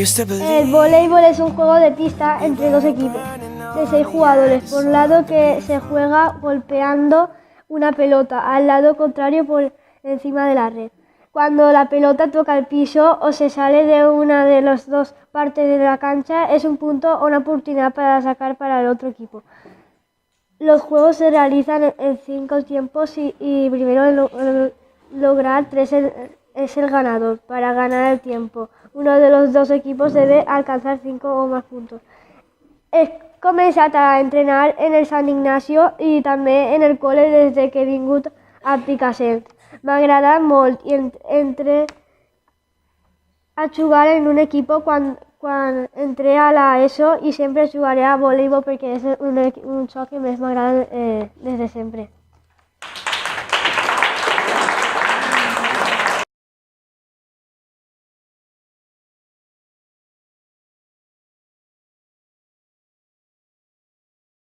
El voleibol es un juego de pista entre dos equipos de 6 jugadores por lado que se juega golpeando una pelota al lado contrario por encima de la red. Cuando la pelota toca el piso o se sale de una de las dos partes de la cancha, es un punto o una oportunidad para sacar para el otro equipo. Los juegos se realizan en 5 tiempos y primero lograr 3 es el ganador. Para ganar el tiempo, uno de los dos equipos debe alcanzar 5 o más puntos. He començat a entrenar en el Sant Ignacio i també en el col·le des que he vingut a Picassent. M'agrada molt i entré a jugar en un equip quan entré a l'ESO i sempre jugaré a voleibol perquè és un joc que més m'agrada des de sempre.